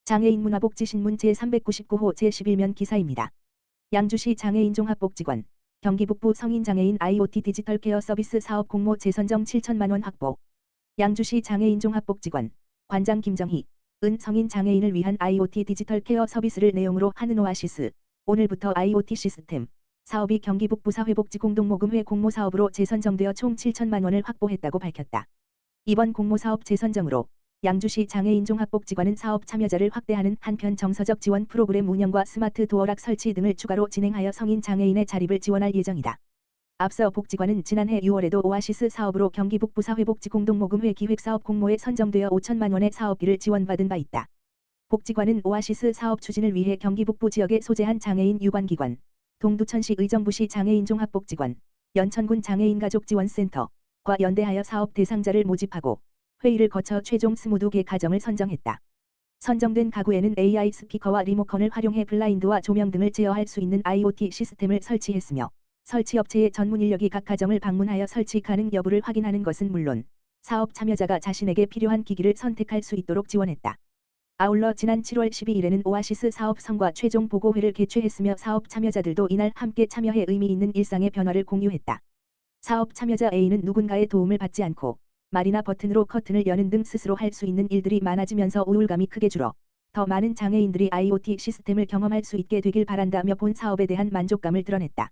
장애인 문화복지신문 제399호 제11면 기사입니다. 양주시 장애인 종합복지관, 경기북부 성인장애인 IoT 디지털 케어 서비스 사업 공모 재선정 7천만원 확보. 양주시 장애인 종합복지관, 관장 김정희, 은 성인 장애인을 위한 IoT 디지털 케어 서비스를 내용으로 하는 오아시스, 오늘부터 IoT 시스템, 사업이 경기북부 사회복지공동모금회 공모사업으로 재선정되어 총 7천만원을 확보했다고 밝혔다. 이번 공모사업 재선정으로 양주시 장애인 종합복지관은 사업 참여자를 확대하는 한편 정서적 지원 프로그램 운영과 스마트 도어락 설치 등을 추가로 진행하여 성인 장애인의 자립을 지원할 예정이다. 앞서 복지관은 지난해 6월에도 오아시스 사업으로 경기북부 사회복지공동모금회 기획사업 공모에 선정되어 5천만원의 사업비를 지원받은 바 있다. 복지관은 오아시스 사업 추진을 위해 경기북부 지역에 소재한 장애인 유관기관, 동두천시 의정부시 장애인 종합복지관, 연천군 장애인가족지원센터과 연대하여 사업 대상자를 모집하고 회의를 거쳐 최종 22개 가정을 선정했다. 선정된 가구에는 AI 스피커와 리모컨을 활용해 블라인드와 조명 등을 제어할 수 있는 IoT 시스템을 설치했으며 설치업체의 전문 인력이 각 가정을 방문하여 설치 가능 여부를 확인하는 것은 물론 사업 참여자가 자신에게 필요한 기기를 선택할 수 있도록 지원했다. 아울러 지난 7월 12일에는 오아시스 사업 성과 최종 보고회를 개최했으며 사업 참여자들도 이날 함께 참여해 의미 있는 일상의 변화를 공유했다. 사업 참여자 A는 누군가의 도움을 받지 않고 말이나 버튼으로 커튼을 여는 등 스스로 할 수 있는 일들이 많아지면서 우울감이 크게 줄어 더 많은 장애인들이 IoT 시스템을 경험할 수 있게 되길 바란다며 본 사업에 대한 만족감을 드러냈다.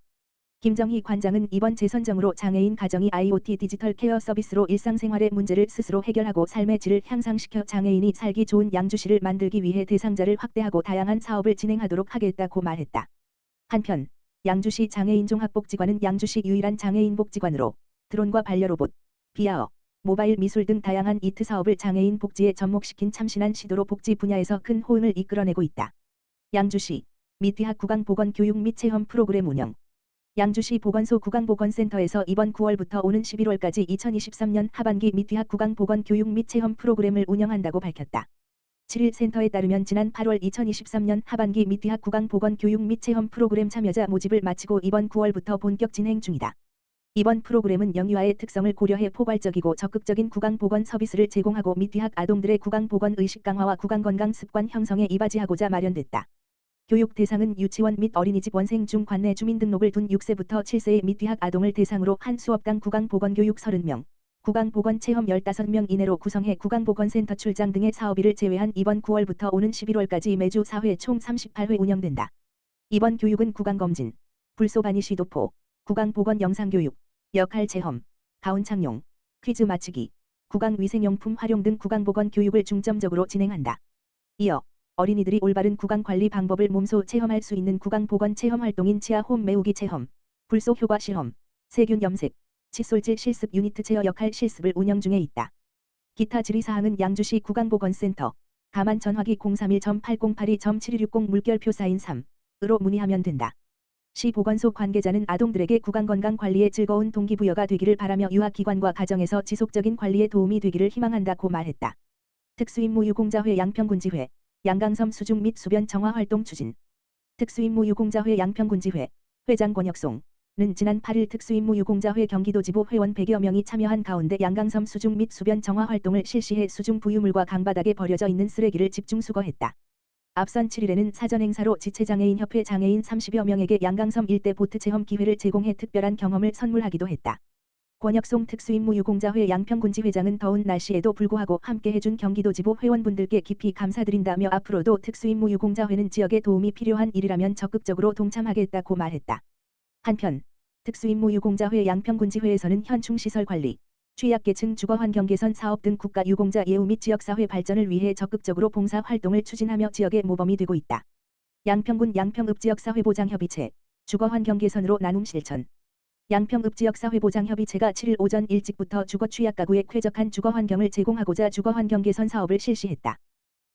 김정희 관장은 이번 재선정으로 장애인 가정이 IoT 디지털 케어 서비스로 일상생활의 문제를 스스로 해결하고 삶의 질을 향상시켜 장애인이 살기 좋은 양주시를 만들기 위해 대상자를 확대하고 다양한 사업을 진행하도록 하겠다고 말했다. 한편 양주시 장애인 종합복지관은 양주시 유일한 장애인 복지관으로 드론과 반려로봇, 비아어, 모바일 미술 등 다양한 이트 사업을 장애인 복지에 접목시킨 참신한 시도로 복지 분야에서 큰 호응을 이끌어내고 있다. 양주시 미디학 구강 보건 교육 및 체험 프로그램 운영. 양주시 보건소 구강보건센터에서 이번 9월부터 오는 11월까지 2023년 하반기 미디학 구강 보건 교육 및 체험 프로그램을 운영한다고 밝혔다. 7일 센터에 따르면 지난 8월 2023년 하반기 미디학 구강 보건 교육 및 체험 프로그램 참여자 모집을 마치고 이번 9월부터 본격 진행 중이다. 이번 프로그램은 영유아의 특성을 고려해 포괄적이고 적극적인 구강보건 서비스를 제공하고 미디학 아동들의 구강보건 의식 강화와 구강건강 습관 형성에 이바지하고자 마련됐다. 교육 대상은 유치원 및 어린이집 원생 중 관내 주민등록을 둔 6세부터 7세의 미디학 아동을 대상으로 한 수업당 구강보건교육 30명, 구강보건 체험 15명 이내로 구성해 구강보건센터 출장 등의 사업일을 제외한 이번 9월부터 오는 11월까지 매주 4회 총 38회 운영된다. 이번 교육은 구강검진, 불소바니시 도포, 구강보건 영상교육, 역할 체험, 가운 착용, 퀴즈 맞추기, 구강위생용품 활용 등 구강보건 교육을 중점적으로 진행한다. 이어 어린이들이 올바른 구강 관리 방법을 몸소 체험할 수 있는 구강보건 체험 활동인 치아 홈 메우기 체험, 불소 효과 실험, 세균 염색, 칫솔질 실습 유니트 체어 역할 실습을 운영 중에 있다. 기타 질의사항은 양주시 구강보건센터, 가만 전화기 031.8082.7260 물결표 사인 3으로 문의하면 된다. 시 보건소 관계자는 아동들에게 구강건강 관리에 즐거운 동기부여가 되기를 바라며 유아기관과 가정에서 지속적인 관리에 도움이 되기를 희망한다고 말했다. 특수임무 유공자회 양평군지회, 양강섬 수중 및 수변 정화 활동 추진. 특수임무 유공자회 양평군지회, 회장 권혁송은 지난 8일 특수임무 유공자회 경기도지부 회원 100여 명이 참여한 가운데 양강섬 수중 및 수변 정화 활동을 실시해 수중 부유물과 강바닥에 버려져 있는 쓰레기를 집중 수거했다. 앞선 7일에는 사전행사로 지체장애인협회 장애인 30여 명에게 양강섬 일대 보트 체험 기회를 제공해 특별한 경험을 선물하기도 했다. 권혁송 특수임무 유공자회 양평군지회장은 더운 날씨에도 불구하고 함께 해준 경기도지부 회원분들께 깊이 감사드린다며 앞으로도 특수임무 유공자회는 지역에 도움이 필요한 일이라면 적극적으로 동참하겠다고 말했다. 한편 특수임무 유공자회 양평군지회에서는 현충시설 관리, 취약계층 주거환경 개선 사업 등 국가 유공자 예우 및 지역사회 발전을 위해 적극적으로 봉사 활동을 추진하며 지역의 모범이 되고 있다. 양평군 양평읍지역사회보장협의체, 주거환경 개선으로 나눔 실천. 양평읍지역사회보장협의체가 7일 오전 일찍부터 주거 취약가구에 쾌적한 주거환경을 제공하고자 주거환경 개선 사업을 실시했다.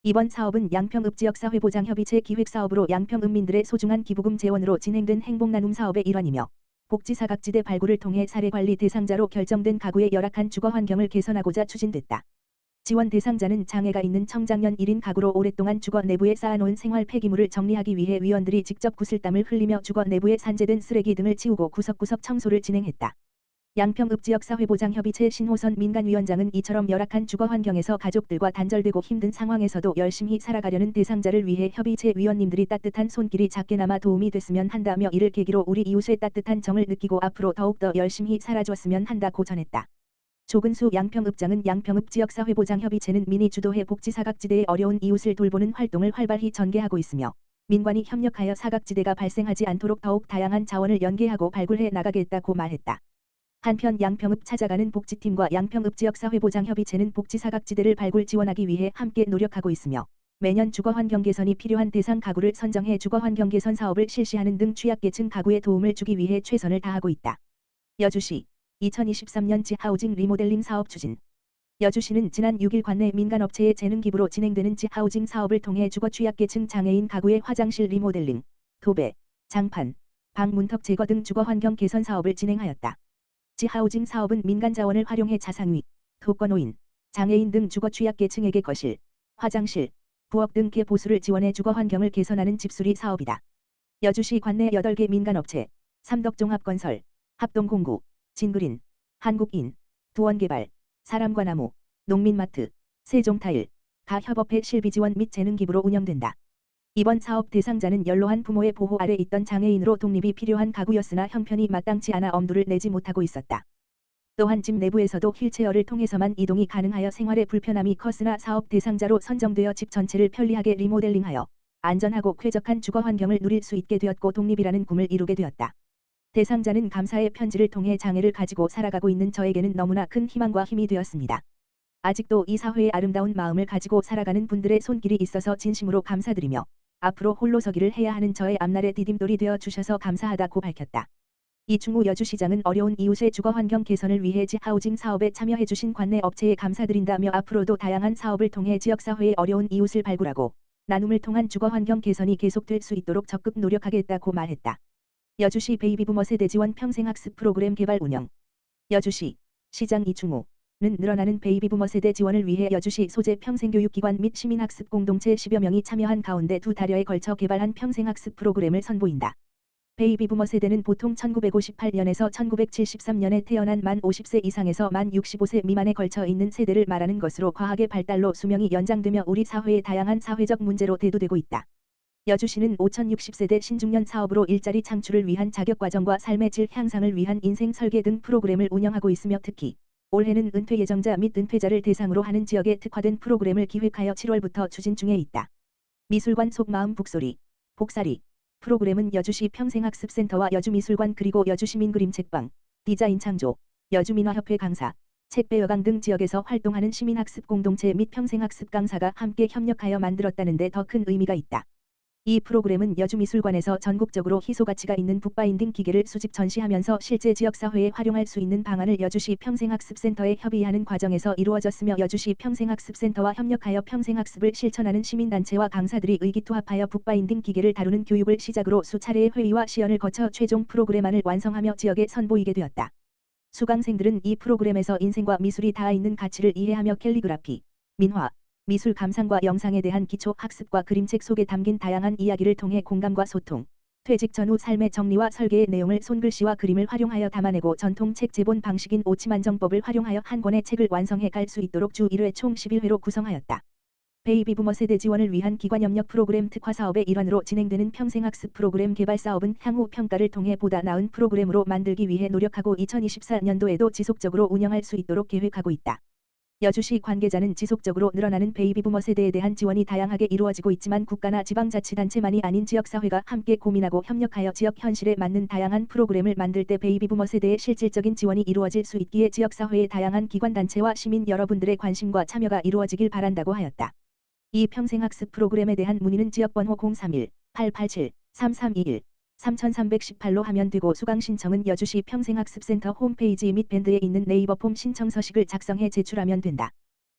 이번 사업은 양평읍지역사회보장협의체 기획사업으로 양평읍민들의 소중한 기부금 재원으로 진행된 행복나눔 사업의 일환이며 복지사각지대 발굴을 통해 사례관리 대상자로 결정된 가구의 열악한 주거환경을 개선하고자 추진됐다. 지원 대상자는 장애가 있는 청장년 1인 가구로 오랫동안 주거 내부에 쌓아놓은 생활 폐기물을 정리하기 위해 위원들이 직접 구슬땀을 흘리며 주거 내부에 산재된 쓰레기 등을 치우고 구석구석 청소를 진행했다. 양평읍지역사회보장협의체 신호선 민간위원장은 이처럼 열악한 주거 환경에서 가족들과 단절되고 힘든 상황에서도 열심히 살아가려는 대상자를 위해 협의체 위원님들이 따뜻한 손길이 작게나마 도움이 됐으면 한다며 이를 계기로 우리 이웃의 따뜻한 정을 느끼고 앞으로 더욱더 열심히 살아줬으면 한다고 전했다. 조근수 양평읍장은 양평읍지역사회보장협의체는 민이 주도해 복지사각지대의 어려운 이웃을 돌보는 활동을 활발히 전개하고 있으며 민관이 협력하여 사각지대가 발생하지 않도록 더욱 다양한 자원을 연계하고 발굴해 나가겠다고 말했다. 한편 양평읍 찾아가는 복지팀과 양평읍지역사회보장협의체는 복지사각지대를 발굴 지원하기 위해 함께 노력하고 있으며 매년 주거환경 개선이 필요한 대상 가구를 선정해 주거환경 개선 사업을 실시하는 등 취약계층 가구에 도움을 주기 위해 최선을 다하고 있다. 여주시 2023년 지하우징 리모델링 사업 추진. 여주시는 지난 6일 관내 민간업체의 재능기부로 진행되는 지하우징 사업을 통해 주거 취약계층 장애인 가구의 화장실 리모델링, 도배, 장판, 방 문턱 제거 등 주거환경 개선 사업을 진행하였다. 지하우징 사업은 민간 자원을 활용해 자상위, 독거노인, 장애인 등 주거 취약계층에게 거실, 화장실, 부엌 등 개보수를 지원해 주거 환경을 개선하는 집수리 사업이다. 여주시 관내 8개 민간업체, 삼덕종합건설, 합동공구, 진그린, 한국인, 두원개발, 사람과나무, 농민마트, 세종타일, 가 협업해 실비지원 및 재능기부로 운영된다. 이번 사업 대상자는 연로한 부모의 보호 아래 있던 장애인으로 독립이 필요한 가구였으나 형편이 마땅치 않아 엄두를 내지 못하고 있었다. 또한 집 내부에서도 휠체어를 통해서만 이동이 가능하여 생활에 불편함이 컸으나 사업 대상자로 선정되어 집 전체를 편리하게 리모델링하여 안전하고 쾌적한 주거 환경을 누릴 수 있게 되었고 독립이라는 꿈을 이루게 되었다. 대상자는 감사의 편지를 통해 장애를 가지고 살아가고 있는 저에게는 너무나 큰 희망과 힘이 되었습니다. 아직도 이 사회의 아름다운 마음을 가지고 살아가는 분들의 손길이 있어서 진심으로 감사드리며 앞으로 홀로서기를 해야 하는 저의 앞날의 디딤돌이 되어 주셔서 감사하다고 밝혔다. 이충우 여주시장은 어려운 이웃의 주거환경 개선을 위해 지하우징 사업에 참여해주신 관내 업체에 감사드린다며 앞으로도 다양한 사업을 통해 지역사회의 어려운 이웃을 발굴하고 나눔을 통한 주거환경 개선이 계속될 수 있도록 적극 노력하겠다고 말했다. 여주시 베이비부머 세대 지원 평생학습 프로그램 개발 운영. 여주시 시장 이충우는 늘어나는 베이비부머 세대 지원을 위해 여주시 소재 평생교육기관 및 시민학습 공동체 10여 명이 참여한 가운데 2달여에 걸쳐 개발한 평생학습 프로그램을 선보인다. 베이비부머 세대는 보통 1958년에서 1973년에 태어난 만 50세 이상에서 만 65세 미만에 걸쳐 있는 세대를 말하는 것으로 과학의 발달로 수명이 연장되며 우리 사회의 다양한 사회적 문제로 대두되고 있다. 여주시는 5060세대 신중년 사업으로 일자리 창출을 위한 자격과정과 삶의 질 향상을 위한 인생 설계 등 프로그램을 운영하고 있으며 특히 올해는 은퇴 예정자 및 은퇴자를 대상으로 하는 지역에 특화된 프로그램을 기획하여 7월부터 추진 중에 있다. 미술관 속마음 북소리, 복사리 프로그램은 여주시 평생학습센터와 여주미술관 그리고 여주시민그림책방, 디자인 창조, 여주민화협회 강사, 책배여강 등 지역에서 활동하는 시민학습 공동체 및 평생학습 강사가 함께 협력하여 만들었다는 데 더 큰 의미가 있다. 이 프로그램은 여주미술관에서 전국적으로 희소가치가 있는 북바인딩 기계를 수집 전시하면서 실제 지역사회에 활용할 수 있는 방안을 여주시 평생학습센터에 협의하는 과정에서 이루어졌으며 여주시 평생학습센터와 협력하여 평생학습을 실천하는 시민단체와 강사들이 의기투합하여 북바인딩 기계를 다루는 교육을 시작으로 수차례의 회의와 시연을 거쳐 최종 프로그램안을 완성하며 지역에 선보이게 되었다. 수강생들은 이 프로그램에서 인생과 미술이 닿아 있는 가치를 이해하며 캘리그라피, 민화, 미술 감상과 영상에 대한 기초 학습과 그림책 속에 담긴 다양한 이야기를 통해 공감과 소통, 퇴직 전후 삶의 정리와 설계의 내용을 손글씨와 그림을 활용하여 담아내고 전통 책 제본 방식인 오치만정법을 활용하여 한 권의 책을 완성해 갈 수 있도록 주 1회 총 11회로 구성하였다. 베이비부머 세대 지원을 위한 기관협력 프로그램 특화 사업의 일환으로 진행되는 평생학습 프로그램 개발 사업은 향후 평가를 통해 보다 나은 프로그램으로 만들기 위해 노력하고 2024년도에도 지속적으로 운영할 수 있도록 계획하고 있다. 여주시 관계자는 지속적으로 늘어나는 베이비부머 세대에 대한 지원이 다양하게 이루어지고 있지만 국가나 지방자치단체만이 아닌 지역사회가 함께 고민하고 협력하여 지역 현실에 맞는 다양한 프로그램을 만들 때 베이비부머 세대의 실질적인 지원이 이루어질 수 있기에 지역사회의 다양한 기관단체와 시민 여러분들의 관심과 참여가 이루어지길 바란다고 하였다. 이 평생학습 프로그램에 대한 문의는 지역번호 031-887-3321 3318로 하면 되고 수강 신청은 여주시 평생학습센터 홈페이지 및 밴드에 있는 네이버 폼 신청 서식을 작성해 제출하면 된다.